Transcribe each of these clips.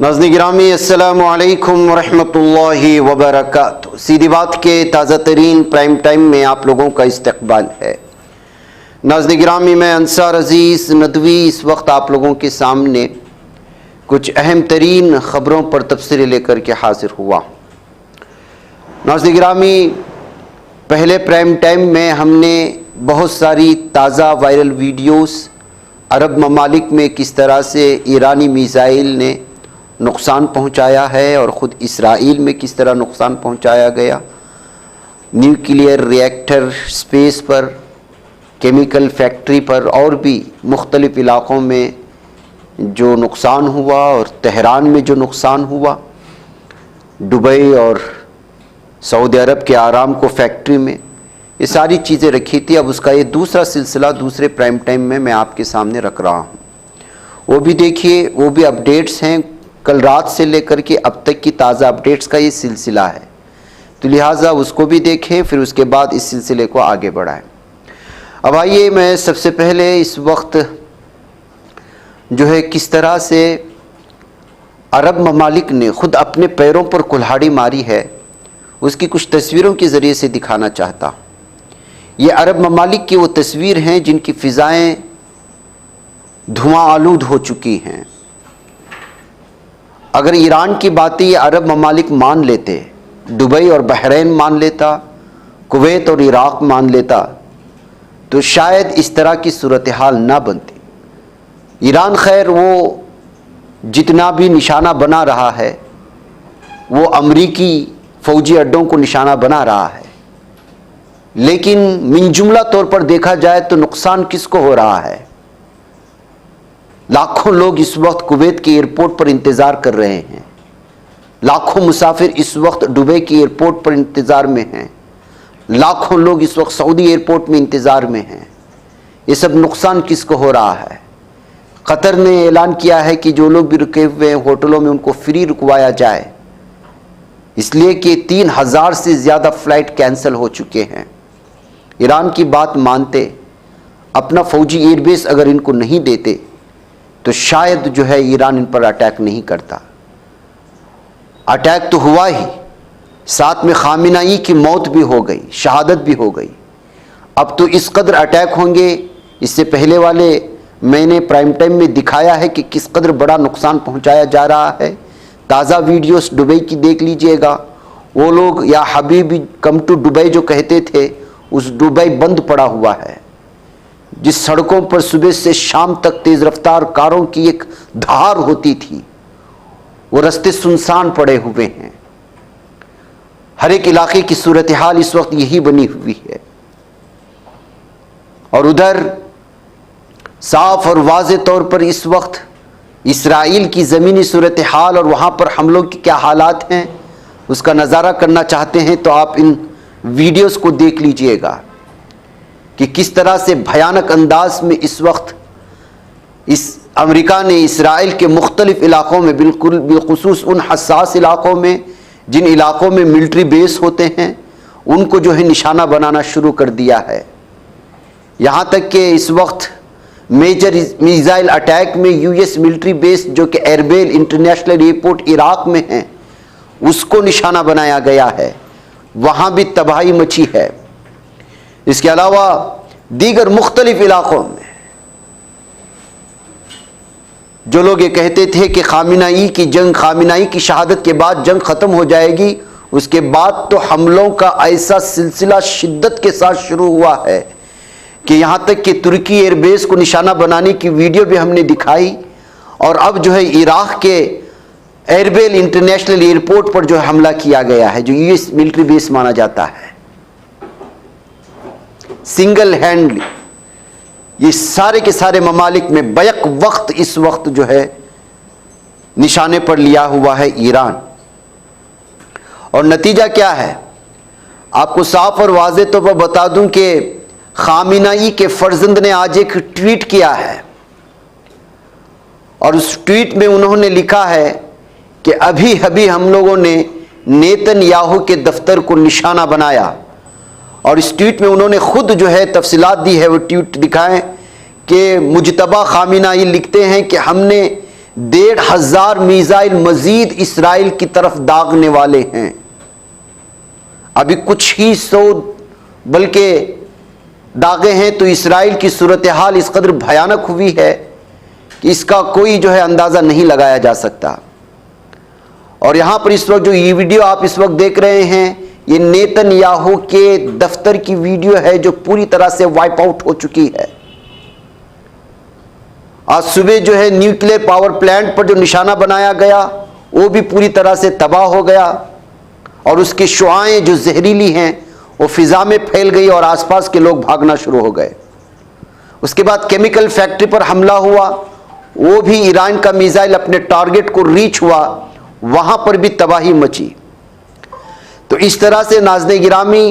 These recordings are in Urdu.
ناظرین گرامی السلام علیکم ورحمۃ اللہ وبرکاتہ۔ سیدھی بات کے تازہ ترین پرائم ٹائم میں آپ لوگوں کا استقبال ہے۔ ناظرین گرامی، میں انصار عزیز ندوی اس وقت آپ لوگوں کے سامنے کچھ اہم ترین خبروں پر تبصرے لے کر کے حاضر ہوا۔ ناظرین گرامی، پہلے پرائم ٹائم میں ہم نے بہت ساری تازہ وائرل ویڈیوز عرب ممالک میں کس طرح سے ایرانی میزائل نے نقصان پہنچایا ہے اور خود اسرائیل میں کس طرح نقصان پہنچایا گیا، نیوکلیئر ری ایکٹر سپیس پر، کیمیکل فیکٹری پر اور بھی مختلف علاقوں میں جو نقصان ہوا، اور تہران میں جو نقصان ہوا، دبئی اور سعودی عرب کے آرامکو فیکٹری میں، یہ ساری چیزیں رکھی تھی۔ اب اس کا یہ دوسرا سلسلہ دوسرے پرائم ٹائم میں آپ کے سامنے رکھ رہا ہوں۔ وہ بھی دیکھیے، وہ بھی اپڈیٹس ہیں، کل رات سے لے کر کے اب تک کی تازہ اپڈیٹس کا یہ سلسلہ ہے، تو لہٰذا اس کو بھی دیکھیں، پھر اس کے بعد اس سلسلے کو آگے بڑھائیں۔ اب آئیے، میں سب سے پہلے اس وقت جو ہے کس طرح سے عرب ممالک نے خود اپنے پیروں پر کلہاڑی ماری ہے، اس کی کچھ تصویروں کے ذریعے سے دکھانا چاہتا ہوں۔ یہ عرب ممالک کی وہ تصویر ہیں جن کی فضائیں دھواں آلود ہو چکی ہیں۔ اگر ایران کی باتیں یہ عرب ممالک مان لیتے، دبئی اور بحرین مان لیتا، کویت اور عراق مان لیتا، تو شاید اس طرح کی صورتحال نہ بنتی۔ ایران خیر وہ جتنا بھی نشانہ بنا رہا ہے، وہ امریکی فوجی اڈوں کو نشانہ بنا رہا ہے، لیکن من جملہ طور پر دیکھا جائے تو نقصان کس کو ہو رہا ہے؟ لاکھوں لوگ اس وقت کویت کے ایئرپورٹ پر انتظار کر رہے ہیں، لاکھوں مسافر اس وقت دبئی کے ایئرپورٹ پر انتظار میں ہیں، لاکھوں لوگ اس وقت سعودی ایئرپورٹ میں انتظار میں ہیں۔ یہ سب نقصان کس کو ہو رہا ہے؟ قطر نے اعلان کیا ہے کہ جو لوگ بھی رکے ہوئے ہیں ہوٹلوں میں ان کو فری رکوایا جائے، اس لیے کہ 3000 سے زیادہ فلائٹ کینسل ہو چکے ہیں۔ ایران کی بات مانتے، اپنا فوجی ایئر بیس اگر ان کو نہیں دیتے تو شاید جو ہے ایران ان پر اٹیک نہیں کرتا۔ اٹیک تو ہوا ہی، ساتھ میں خامنہ ای کی موت بھی ہو گئی، شہادت بھی ہو گئی۔ اب تو اس قدر اٹیک ہوں گے، اس سے پہلے والے میں نے پرائم ٹائم میں دکھایا ہے کہ کس قدر بڑا نقصان پہنچایا جا رہا ہے۔ تازہ ویڈیوز دبئی کی دیکھ لیجئے گا۔ وہ لوگ یا حبیبی کم ٹو دبئی جو کہتے تھے، اس دبئی بند پڑا ہوا ہے، جس سڑکوں پر صبح سے شام تک تیز رفتار کاروں کی ایک دھار ہوتی تھی، وہ رستے سنسان پڑے ہوئے ہیں۔ ہر ایک علاقے کی صورتحال اس وقت یہی بنی ہوئی ہے، اور ادھر صاف اور واضح طور پر اس وقت اسرائیل کی زمینی صورتحال اور وہاں پر حملوں کی کیا حالات ہیں، اس کا نظارہ کرنا چاہتے ہیں تو آپ ان ویڈیوز کو دیکھ لیجئے گا کہ کس طرح سے بھیانک انداز میں اس وقت اس امریکہ نے اسرائیل کے مختلف علاقوں میں، بالخصوص ان حساس علاقوں میں جن علاقوں میں ملٹری بیس ہوتے ہیں، ان کو جو ہے نشانہ بنانا شروع کر دیا ہے۔ یہاں تک کہ اس وقت میجر میزائل اٹیک میں یو ایس ملٹری بیس جو کہ ایربیل انٹرنیشنل ایئرپورٹ عراق میں ہیں، اس کو نشانہ بنایا گیا ہے، وہاں بھی تباہی مچی ہے۔ اس کے علاوہ دیگر مختلف علاقوں میں جو لوگ یہ کہتے تھے کہ خامنہ ای کی جنگ، خامنہ ای کی شہادت کے بعد جنگ ختم ہو جائے گی، اس کے بعد تو حملوں کا ایسا سلسلہ شدت کے ساتھ شروع ہوا ہے کہ یہاں تک کہ ترکی ایئر بیس کو نشانہ بنانے کی ویڈیو بھی ہم نے دکھائی، اور اب جو ہے عراق کے ایربیل انٹرنیشنل ایئرپورٹ پر جو ہے حملہ کیا گیا ہے، جو یو ایس ملٹری بیس مانا جاتا ہے۔ سنگل ہینڈلی یہ سارے کے سارے ممالک میں بیک وقت اس وقت جو ہے نشانے پر لیا ہوا ہے ایران، اور نتیجہ کیا ہے آپ کو صاف اور واضح طور پر بتا دوں کہ خامنہ ای کے فرزند نے آج ایک ٹویٹ کیا ہے، اور اس ٹویٹ میں انہوں نے لکھا ہے کہ ابھی ہم لوگوں نے نیتن یاہو کے دفتر کو نشانہ بنایا، اور اس ٹویٹ میں انہوں نے خود جو ہے تفصیلات دی ہے، وہ ٹویٹ دکھائیں کہ مجتبی خامنہ ای لکھتے ہیں کہ ہم نے 1,500 میزائل مزید اسرائیل کی طرف داغنے والے ہیں. ابھی کچھ ہی 100 بلکہ داغے ہیں تو اسرائیل کی صورتحال اس قدر بھیانک ہوئی ہے کہ اس کا کوئی اندازہ نہیں لگایا جا سکتا. اور یہاں پر اس وقت جو یہ ویڈیو آپ اس وقت دیکھ رہے ہیں یہ نیتن یاہو کے دفتر کی ویڈیو ہے جو پوری طرح سے وائپ آؤٹ ہو چکی ہے. آج صبح نیوکلیئر پاور پلانٹ پر جو نشانہ بنایا گیا وہ بھی پوری طرح سے تباہ ہو گیا اور اس کی شعاعیں جو زہریلی ہیں وہ فضا میں پھیل گئی اور آس پاس کے لوگ بھاگنا شروع ہو گئے. اس کے بعد کیمیکل فیکٹری پر حملہ ہوا، وہ بھی ایران کا میزائل اپنے ٹارگٹ کو ریچ ہوا، وہاں پر بھی تباہی مچی. تو اس طرح سے ناظرین گرامی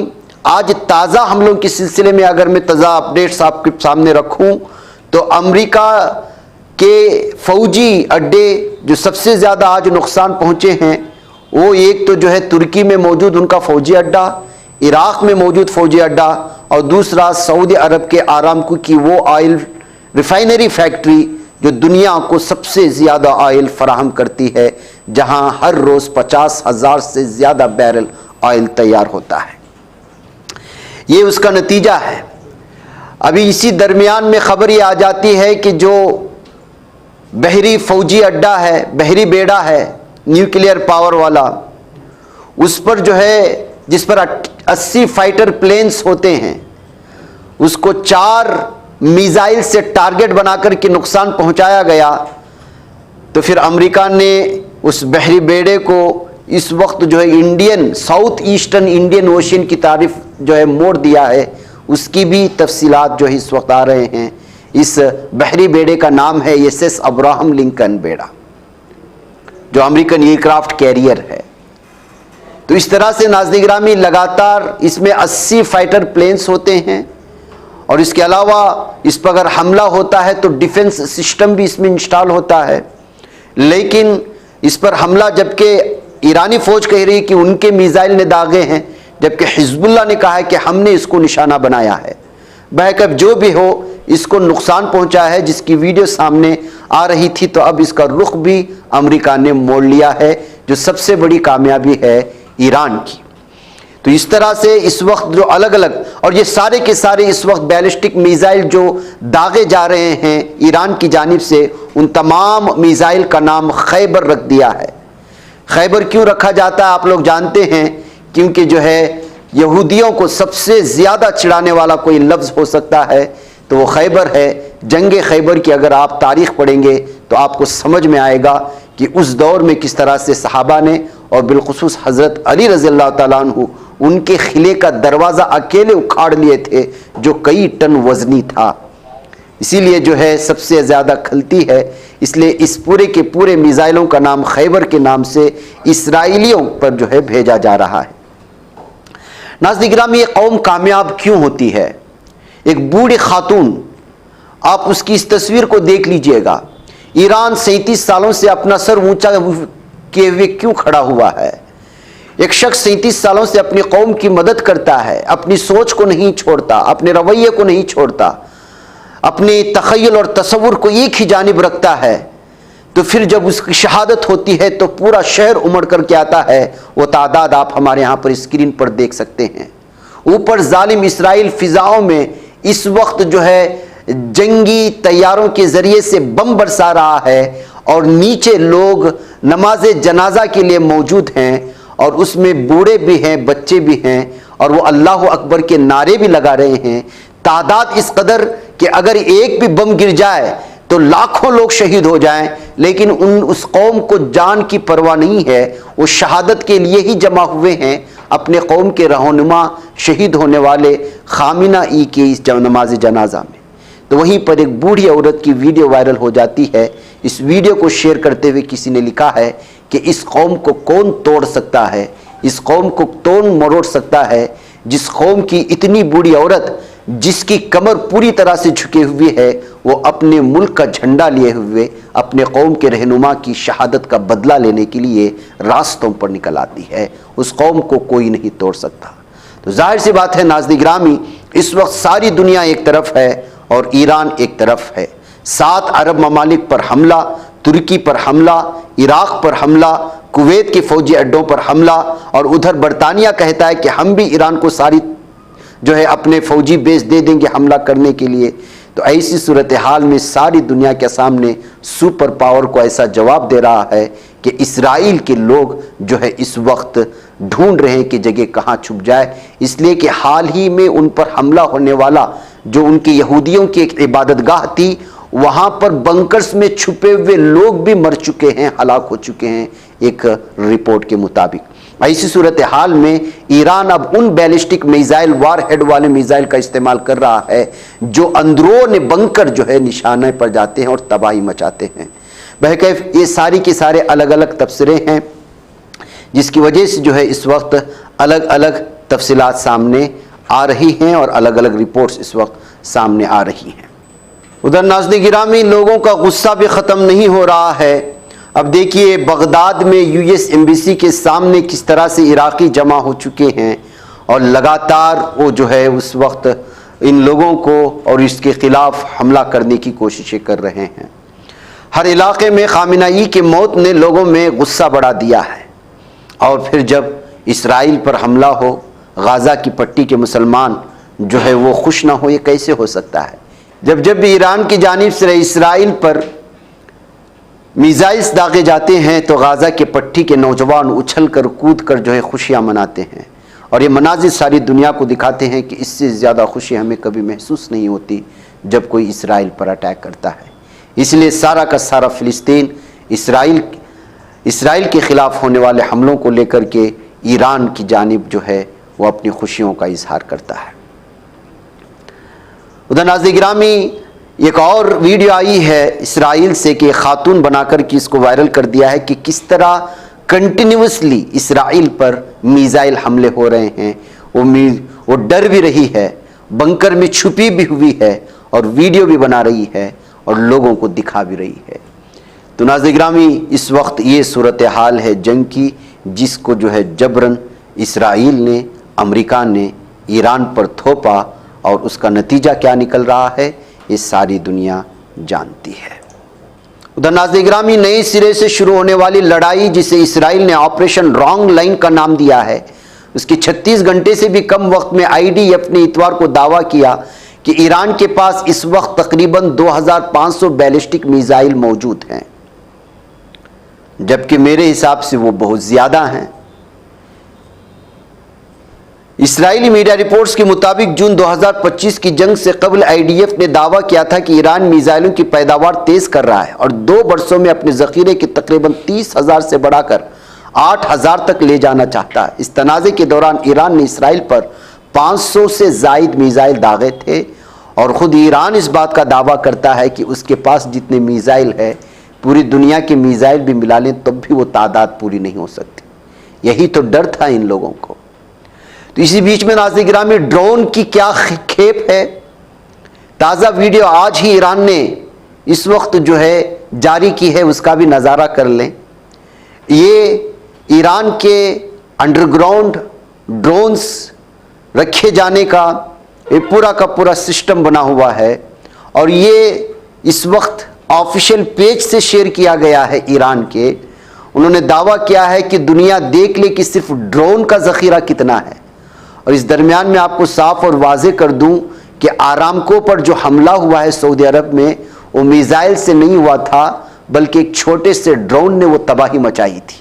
آج تازہ حملوں کے سلسلے میں اگر میں تازہ اپڈیٹس آپ کے سامنے رکھوں تو امریکہ کے فوجی اڈے جو سب سے زیادہ آج نقصان پہنچے ہیں وہ ایک تو ترکی میں موجود ان کا فوجی اڈا، عراق میں موجود فوجی اڈا، اور دوسرا سعودی عرب کے آرامکو کی وہ آئل ریفائنری فیکٹری جو دنیا کو سب سے زیادہ آئل فراہم کرتی ہے، جہاں ہر روز 50,000 سے زیادہ بیرل آئل تیار ہوتا ہے. یہ اس کا نتیجہ ہے. ابھی اسی درمیان میں خبر یہ آ جاتی ہے کہ جو بحری فوجی اڈا ہے، بحری بیڑا ہے نیوکلیئر پاور والا، اس پر جس پر 80 فائٹر پلینز ہوتے ہیں اس کو 4 میزائل سے ٹارگٹ بنا کر کے نقصان پہنچایا گیا. تو پھر امریکہ نے اس بحری بیڑے کو اس وقت Indian south eastern Indian ocean کی طرف موڑ دیا ہے. اس کی بھی تفصیلات اس وقت آ رہے ہیں. اس بحری بیڑے کا نام ہے SS ابراہم لنکن بیڑا جو امریکن ایئر کرافٹ کیریئر ہے. تو اس طرح سے ناظرین گرامی لگاتار اس میں 80 فائٹر پلینز ہوتے ہیں اور اس کے علاوہ اس پر اگر حملہ ہوتا ہے تو ڈیفنس سسٹم بھی اس میں انسٹال ہوتا ہے. لیکن اس پر حملہ جبکہ ایرانی فوج کہہ رہی ہے کہ ان کے میزائل نے داغے ہیں، جبکہ حزب اللہ نے کہا ہے کہ ہم نے اس کو نشانہ بنایا ہے. بہرکیف جو بھی ہو اس کو نقصان پہنچا ہے جس کی ویڈیو سامنے آ رہی تھی. تو اب اس کا رخ بھی امریکہ نے موڑ لیا ہے جو سب سے بڑی کامیابی ہے ایران کی. تو اس طرح سے اس وقت جو الگ الگ اور یہ سارے کے سارے اس وقت بیلسٹک میزائل جو داغے جا رہے ہیں ایران کی جانب سے، ان تمام میزائل کا نام خیبر رکھ دیا ہے. خیبر کیوں رکھا جاتا ہے آپ لوگ جانتے ہیں، کیونکہ یہودیوں کو سب سے زیادہ چڑھانے والا کوئی لفظ ہو سکتا ہے تو وہ خیبر ہے. جنگ خیبر کی اگر آپ تاریخ پڑھیں گے تو آپ کو سمجھ میں آئے گا کہ اس دور میں کس طرح سے صحابہ نے اور بالخصوص حضرت علی رضی اللہ تعالیٰ عنہ ان کے قلعے کا دروازہ اکیلے اکھاڑ لیے تھے جو کئی ٹن وزنی تھا. اسی لیے سب سے زیادہ کھلتی ہے. اس لیے اس پورے کے پورے میزائلوں کا نام خیبر کے نام سے اسرائیلیوں پر بھیجا جا رہا ہے. ناظرین گرامی یہ قوم کامیاب کیوں ہوتی ہے؟ ایک بوڑھی خاتون، آپ اس کی اس تصویر کو دیکھ لیجئے گا. ایران 37 سالوں سے اپنا سر اونچا کیے ہوئے کیوں کھڑا ہوا ہے؟ ایک شخص 37 سالوں سے اپنی قوم کی مدد کرتا ہے، اپنی سوچ کو نہیں چھوڑتا، اپنے رویے کو نہیں چھوڑتا، اپنی تخیل اور تصور کو ایک ہی جانب رکھتا ہے. تو پھر جب اس کی شہادت ہوتی ہے تو پورا شہر امڑ کر کے آتا ہے. وہ تعداد آپ ہمارے ہاں پر اسکرین پر دیکھ سکتے ہیں. اوپر ظالم اسرائیل فضاؤں میں اس وقت جنگی طیاروں کے ذریعے سے بم برسا رہا ہے اور نیچے لوگ نماز جنازہ کے لیے موجود ہیں اور اس میں بوڑھے بھی ہیں، بچے بھی ہیں اور وہ اللہ اکبر کے نعرے بھی لگا رہے ہیں. تعداد اس قدر کہ اگر ایک بھی بم گر جائے تو لاکھوں لوگ شہید ہو جائیں، لیکن اس قوم کو جان کی پرواہ نہیں ہے. وہ شہادت کے لیے ہی جمع ہوئے ہیں، اپنے قوم کے رہنما شہید ہونے والے خامنہ ای کی اس نماز جنازہ میں. تو وہیں پر ایک بوڑھی عورت کی ویڈیو وائرل ہو جاتی ہے. اس ویڈیو کو شیئر کرتے ہوئے کسی نے لکھا ہے کہ اس قوم کو کون توڑ سکتا ہے، اس قوم کو کون مروڑ سکتا ہے، جس قوم کی اتنی بوڑھی عورت جس کی کمر پوری طرح سے جھکے ہوئی ہے، وہ اپنے ملک کا جھنڈا لیے ہوئے اپنے قوم کے رہنما کی شہادت کا بدلہ لینے کے لیے راستوں پر نکل آتی ہے. اس قوم کو کوئی نہیں توڑ سکتا. تو ظاہر سی بات ہے ناظرین گرامی، اس وقت ساری دنیا ایک طرف ہے اور ایران ایک طرف ہے. 7 عرب ممالک پر حملہ، ترکی پر حملہ، عراق پر حملہ، کویت کے فوجی اڈوں پر حملہ، اور ادھر برطانیہ کہتا ہے کہ ہم بھی ایران کو ساری اپنے فوجی بیس دے دیں گے حملہ کرنے کے لیے۔ تو ایسی صورتحال میں ساری دنیا کے سامنے سپر پاور کو ایسا جواب دے رہا ہے کہ اسرائیل کے لوگ اس وقت ڈھونڈ رہے ہیں کہ جگہ کہاں چھپ جائے، اس لیے کہ حال ہی میں ان پر حملہ ہونے والا جو ان کے یہودیوں کی ایک عبادت گاہ تھی، وہاں پر بنکرز میں چھپے ہوئے لوگ بھی مر چکے ہیں، ہلاک ہو چکے ہیں ایک رپورٹ کے مطابق۔ ایسی صورتحال میں ایران اب ان بیلسٹک میزائل، وار ہیڈ والے میزائل کا استعمال کر رہا ہے جو اندرون بنکر نشانے پر جاتے ہیں اور تباہی مچاتے ہیں۔ بہرکیف یہ ساری کے سارے الگ الگ تبصرے ہیں جس کی وجہ سے اس وقت الگ الگ تفصیلات سامنے آ رہی ہیں اور الگ الگ رپورٹس اس وقت سامنے آ رہی ہیں۔ ادھر ناظرین گرامی، لوگوں کا غصہ بھی ختم نہیں ہو رہا ہے۔ اب دیکھیے بغداد میں یو ایس ایمبیسی کے سامنے کس طرح سے عراقی جمع ہو چکے ہیں اور لگاتار وہ اس وقت ان لوگوں کو اور اس کے خلاف حملہ کرنے کی کوششیں کر رہے ہیں۔ ہر علاقے میں خامنہ ای کی موت نے لوگوں میں غصہ بڑھا دیا ہے، اور پھر جب اسرائیل پر حملہ ہو، غزہ کی پٹی کے مسلمان وہ خوش نہ ہو، یہ کیسے ہو سکتا ہے؟ جب بھی ایران کی جانب سے اسرائیل پر میزائلز داغے جاتے ہیں تو غزہ کے پٹی کے نوجوان اچھل کر کود کر خوشیاں مناتے ہیں، اور یہ مناظر ساری دنیا کو دکھاتے ہیں کہ اس سے زیادہ خوشی ہمیں کبھی محسوس نہیں ہوتی جب کوئی اسرائیل پر اٹیک کرتا ہے۔ اس لیے سارا کا سارا فلسطین اسرائیل کے خلاف ہونے والے حملوں کو لے کر کے ایران کی جانب وہ اپنی خوشیوں کا اظہار کرتا ہے۔ ادھر ناظرین گرامی، ایک اور ویڈیو آئی ہے اسرائیل سے کہ خاتون بنا کر کے اس کو وائرل کر دیا ہے کہ کس طرح کنٹینیوسلی اسرائیل پر میزائل حملے ہو رہے ہیں۔ وہ ڈر بھی رہی ہے، بنکر میں چھپی بھی ہوئی ہے، اور ویڈیو بھی بنا رہی ہے اور لوگوں کو دکھا بھی رہی ہے۔ تو ناظرین گرامی، اس وقت یہ صورتحال ہے جنگ کی، جس کو جبراً اسرائیل نے، امریکہ نے ایران پر تھوپا، اور اس کا نتیجہ کیا نکل رہا ہے یہ ساری دنیا جانتی ہے۔ ادھر ناظرین گرامی، نئے سرے سے شروع ہونے والی لڑائی جسے اسرائیل نے آپریشن رانگ لائن کا نام دیا ہے، اس کی 36 گھنٹے سے بھی کم وقت میں IDF نے اتوار کو دعویٰ کیا کہ ایران کے پاس اس وقت تقریباً 2500 بیلسٹک میزائل موجود ہیں، جبکہ میرے حساب سے وہ بہت زیادہ ہیں۔ اسرائیلی میڈیا رپورٹس کے مطابق جون 2025 کی جنگ سے قبل IDF نے دعویٰ کیا تھا کہ ایران میزائلوں کی پیداوار تیز کر رہا ہے اور 2 برسوں میں اپنے ذخیرے کے تقریباً 30,000 سے بڑھا کر 8,000 تک لے جانا چاہتا ہے۔ اس تنازع کے دوران ایران نے اسرائیل پر 500 سے زائد میزائل داغے تھے، اور خود ایران اس بات کا دعویٰ کرتا ہے کہ اس کے پاس جتنے میزائل ہے پوری دنیا کے میزائل بھی ملا لیں تب بھی وہ تعداد پوری نہیں ہو سکتی۔ یہی تو ڈر تھا ان لوگوں کو۔ تو اسی بیچ میں ناظرین گرامی، ڈرون کی کیا کھیپ ہے، تازہ ویڈیو آج ہی ایران نے اس وقت جاری کی ہے، اس کا بھی نظارہ کر لیں۔ یہ ایران کے انڈر گراؤنڈ ڈرونز رکھے جانے کا ایک پورا کا پورا سسٹم بنا ہوا ہے، اور یہ اس وقت آفیشیل پیج سے شیئر کیا گیا ہے ایران کے۔ انہوں نے دعویٰ کیا ہے کہ دنیا دیکھ لے کہ صرف ڈرون کا ذخیرہ کتنا ہے، اور اس درمیان میں آپ کو صاف اور واضح کر دوں کہ آرامکو پر جو حملہ ہوا ہے سعودی عرب میں، وہ میزائل سے نہیں ہوا تھا بلکہ ایک چھوٹے سے ڈرون نے وہ تباہی مچائی تھی۔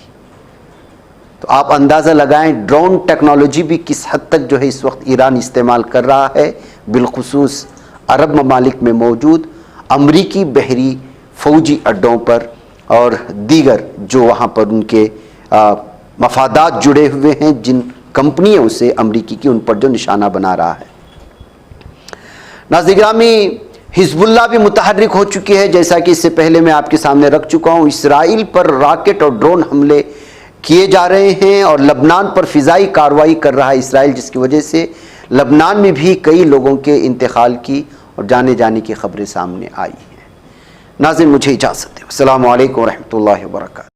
تو آپ اندازہ لگائیں ڈرون ٹیکنالوجی بھی کس حد تک اس وقت ایران استعمال کر رہا ہے، بالخصوص عرب ممالک میں موجود امریکی بحری فوجی اڈوں پر اور دیگر جو وہاں پر ان کے مفادات جڑے ہوئے ہیں، جن کمپنیوں سے امریکی کی ان پر جو نشانہ بنا رہا ہے۔ ناظرین گرامی، حزب اللہ بھی متحرک ہو چکی ہے، جیسا کہ اس سے پہلے میں آپ کے سامنے رکھ چکا ہوں۔ اسرائیل پر راکٹ اور ڈرون حملے کیے جا رہے ہیں، اور لبنان پر فضائی کارروائی کر رہا ہے اسرائیل، جس کی وجہ سے لبنان میں بھی کئی لوگوں کے انتقال کی اور جانے کی خبریں سامنے آئی ہیں۔ ناظرین، مجھے اجازت دیں۔ السلام علیکم ورحمۃ اللہ وبرکاتہ۔